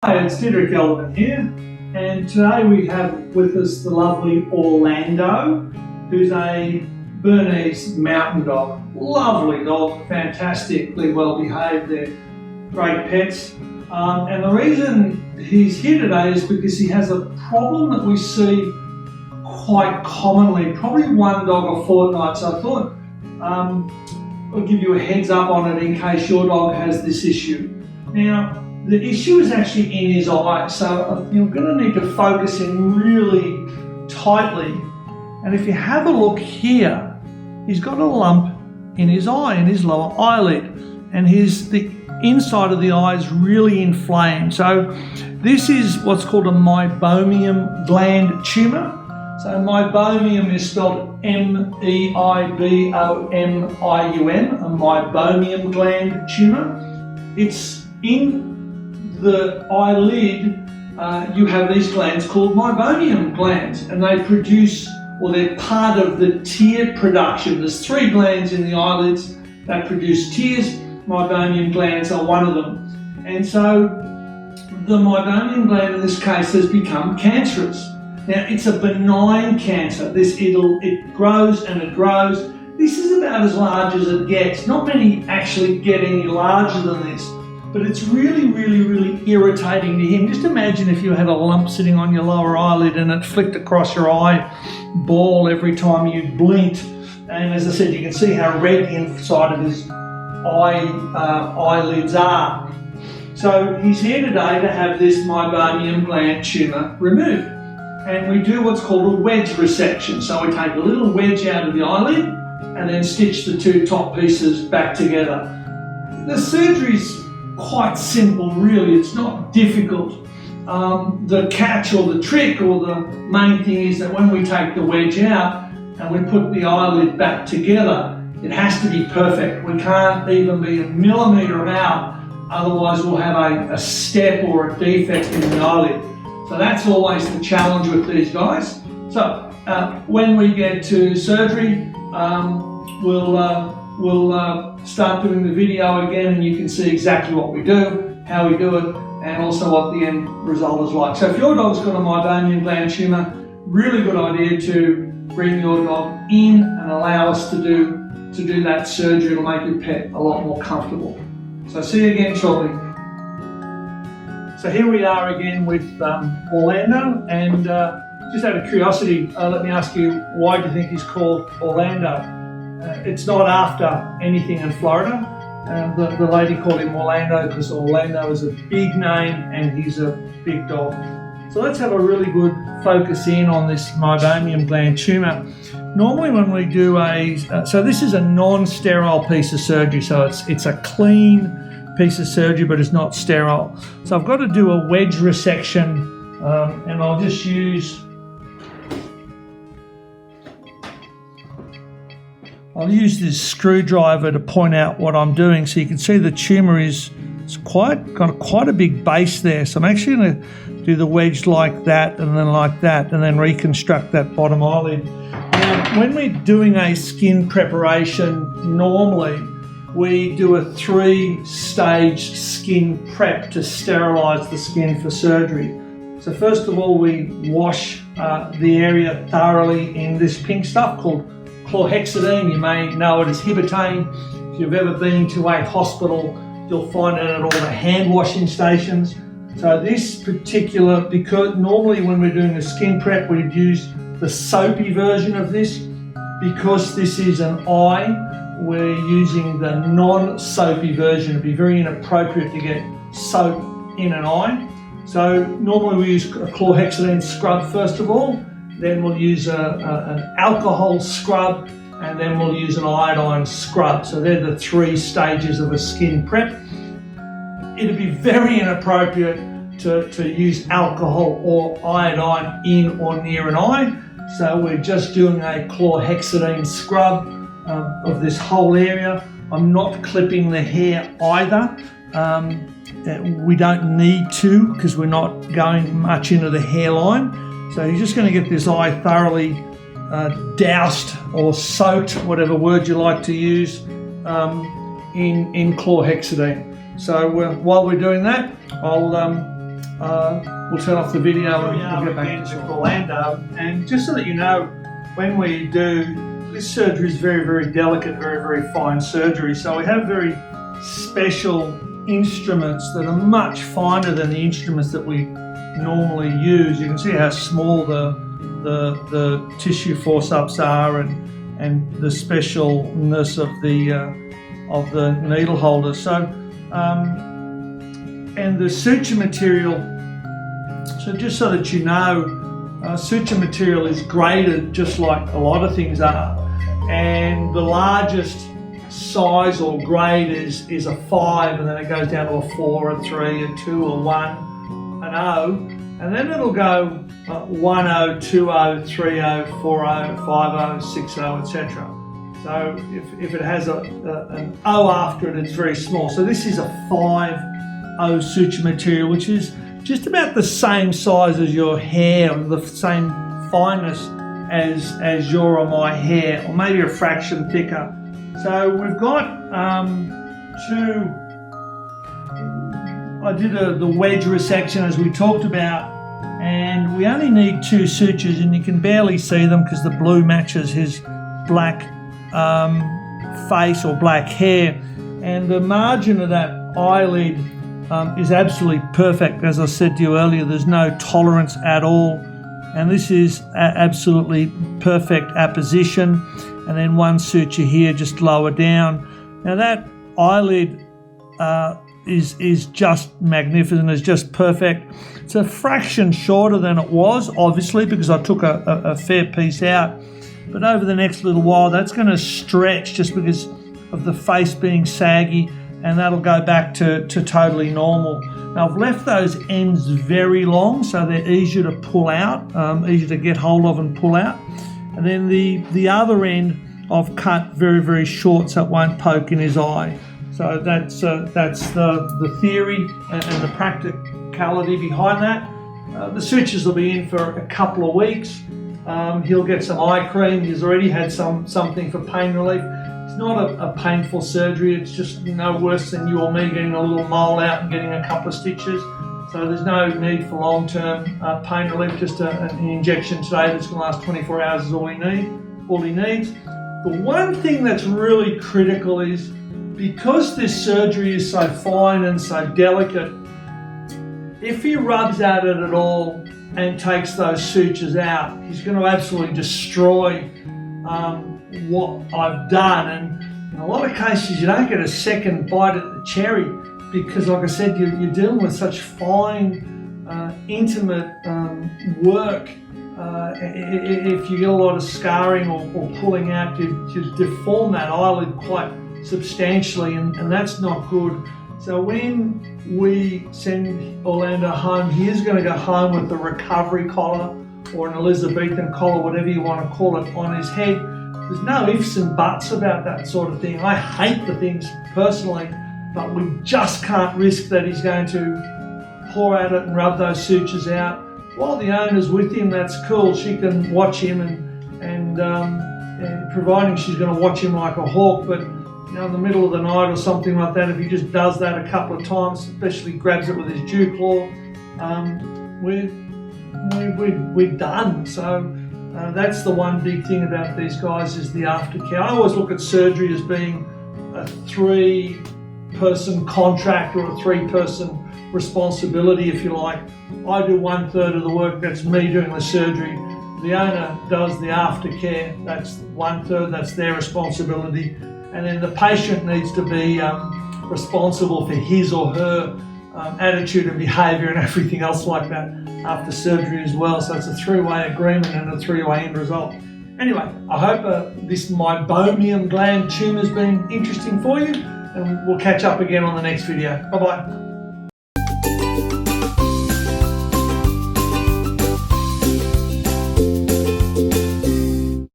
Hi, it's Diederik Elderman here, and today we have with us the lovely Orlando, who's a Bernese mountain dog. Lovely dog, fantastically well behaved, they're great pets. And the reason he's here today is because he has a problem that we see quite commonly, probably one dog a fortnight. So I thought I'll give you a heads up on it in case your dog has this issue. Now, the issue is actually in his eye, so you're going to need to focus in really tightly. And if you have a look here, he's got a lump in his eye, in his lower eyelid, and the inside of the eye is really inflamed. So this is what's called a meibomian gland tumour. So meibomian is spelled M-E-I-B-O-M-I-U-M, a meibomian gland tumour. It's in the eyelid. You have these glands called meibomian glands, and they produce, or they're part of the tear production. There's 3 glands in the eyelids that produce tears. Meibomian glands are one of them. And so the meibomian gland in this case has become cancerous. Now, it's a benign cancer. It grows and it grows. This is about as large as it gets. Not many actually get any larger than this, but it's really, really, really irritating to him. Just imagine if you had a lump sitting on your lower eyelid and it flicked across your eyeball every time you blinked. And as I said, you can see how red the inside of his eyelids are. So he's here today to have this meibomian gland tumour removed. And we do what's called a wedge resection. So we take a little wedge out of the eyelid and then stitch the 2 top pieces back together. The surgery's quite simple, really. It's not difficult. The catch or the trick or the main thing is that when we take the wedge out and we put the eyelid back together, it has to be perfect. We can't even be a millimetre out, otherwise we'll have a step or a defect in the eyelid. So that's always the challenge with these guys. So when we get to surgery, we'll start doing the video again, and you can see exactly what we do, how we do it, and also what the end result is like. So if your dog's got a meibomian gland tumour, really good idea to bring your dog in and allow us to do that surgery. It'll make your pet a lot more comfortable. So see you again shortly. So here we are again with Orlando, and just out of curiosity, let me ask you, why do you think he's called Orlando? It's not after anything in Florida. The lady called him Orlando because Orlando is a big name and he's a big dog. So let's have a really good focus in on this meibomian gland tumour. Normally when we do so this is a non-sterile piece of surgery, so it's a clean piece of surgery, but it's not sterile. So I've got to do a wedge resection, and I'll just use this screwdriver to point out what I'm doing. So you can see the tumour it's got quite a big base there. So I'm actually going to do the wedge like that, and then like that, and then reconstruct that bottom eyelid. Now, when we're doing a skin preparation, normally we do a 3-stage skin prep to sterilise the skin for surgery. So first of all, we wash the area thoroughly in this pink stuff called chlorhexidine. You may know it as Hibitane. If you've ever been to a hospital, you'll find it at all the hand washing stations. So this particular, because normally when we're doing a skin prep, we'd use the soapy version of this. Because this is an eye, we're using the non-soapy version. It'd be very inappropriate to get soap in an eye. So normally we use a chlorhexidine scrub first of all, then we'll use an alcohol scrub, and then we'll use an iodine scrub. So they're the 3 stages of a skin prep. It'd be very inappropriate to use alcohol or iodine in or near an eye. So we're just doing a chlorhexidine scrub of this whole area. I'm not clipping the hair either. We don't need to because we're not going much into the hairline. So you're just going to get this eye thoroughly doused or soaked, whatever word you like to use, in chlorhexidine. So while we're doing that, I'll we'll turn off the video and we'll get back to Orlando. And just so that you know, when we do, this surgery is very, very delicate, very, very fine surgery. So we have very special instruments that are much finer than the instruments that we normally use. You can see how small the tissue forceps are, and the specialness of the needle holder. So and the suture material, so just so that you know, suture material is graded just like a lot of things are, and the largest size or grade is a 5, and then it goes down to a 4, a 3, a 2, a 1, an O, and then it'll go 1O, 2O, 3O, 4O, 5O, 6O, etc. So if it has an O after it, it's very small. So this is a 5O suture material, which is just about the same size as your hair, or the same fineness as your or my hair, or maybe a fraction thicker. So we've got I did the wedge resection as we talked about, and we only need 2 sutures, and you can barely see them because the blue matches his black face or black hair, and the margin of that eyelid is absolutely perfect. As I said to you earlier, there's no tolerance at all, and this is absolutely perfect apposition. And then 1 suture here just lower down. Now that eyelid is just magnificent, is just perfect. It's a fraction shorter than it was, obviously, because I took a fair piece out. But over the next little while, that's going to stretch just because of the face being saggy, and that'll go back to totally normal. Now I've left those ends very long, so they're easier to pull out, easier to get hold of and pull out. And then the other end I've cut very, very short so it won't poke in his eye. So that's the theory and the practicality behind that. The sutures will be in for a couple of weeks. He'll get some eye cream. He's already had something for pain relief. It's not a painful surgery. It's just no worse than you or me getting a little mole out and getting a couple of stitches. So there's no need for long-term pain relief. Just an injection today that's going to last 24 hours is all he needs. The one thing that's really critical is, because this surgery is so fine and so delicate, if he rubs at it at all and takes those sutures out, he's going to absolutely destroy what I've done. And in a lot of cases, you don't get a second bite at the cherry, because, like I said, you're dealing with such fine, intimate work. If you get a lot of scarring or pulling out, you deform that eyelid quite substantially, and that's not good. So when we send Orlando home, he is going to go home with a recovery collar or an Elizabethan collar, whatever you want to call it, on his head. There's no ifs and buts about that sort of thing. I hate the things personally, but we just can't risk that he's going to pour at it and rub those sutures out. While the owner's with him, that's cool. She can watch him, and providing she's going to watch him like a hawk. But in the middle of the night or something like that, if he just does that a couple of times, especially grabs it with his dew claw, we're done. So that's the one big thing about these guys, is the aftercare. I always look at surgery as being a 3-person contract or a 3-person responsibility, if you like. I do 1/3 of the work, that's me doing the surgery. The owner does the aftercare, that's 1/3, that's their responsibility. And then the patient needs to be responsible for his or her attitude and behaviour and everything else like that after surgery as well. So it's a 3-way agreement and a 3-way end result. Anyway, I hope this meibomian gland tumour has been interesting for you, and we'll catch up again on the next video. Bye-bye.